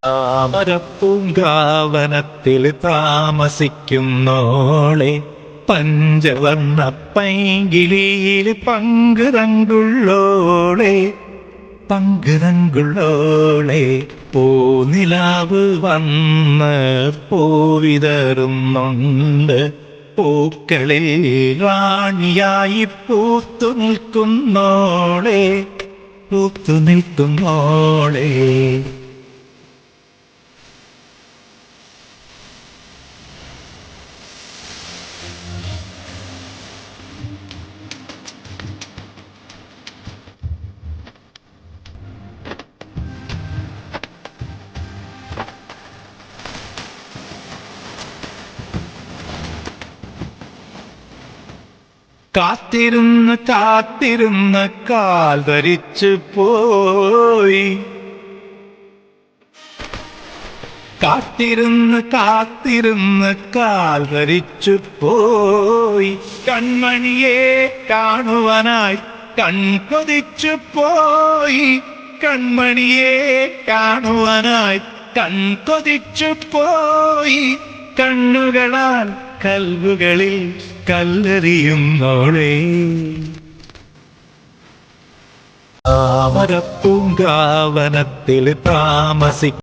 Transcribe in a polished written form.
താമരപ്പൂങ്കാവനത്തിൽ താമസിക്കുന്നോളെ, പഞ്ചവർണ്ണ പൈങ്കിളിയിൽ പങ്കുറങ്കുള്ളോളെ, പങ്കുറങ്കുള്ളോളെ. പൂനിലാവ് വന്ന് പൂവിതറുന്നുണ്ട്, പൂക്കളിൽ റാണിയായി പൂത്തു നിൽക്കുന്നോളെ, പൂത്തു നിൽക്കുന്നോളെ. കാത്തിരുന്ന് കാത്തിരുന്ന് കാൽ ധരിച്ചു പോയി, കാത്തിരുന്ന് കാത്തിരുന്ന് കാൽ ധരിച്ചു പോയി. കൺമണിയെ കാണുവാനായി കൺകൊതിച്ചു പോയി, കൺമണിയെ കാണുവാനായി കൺകൊതിച്ചു പോയി. കണ്ണുകളാൽ കൽവുകളിൽ കല്ലെറിയുന്നോളെ, താമരപ്പൂങ്കാവനത്തിൽ താമസിക്കും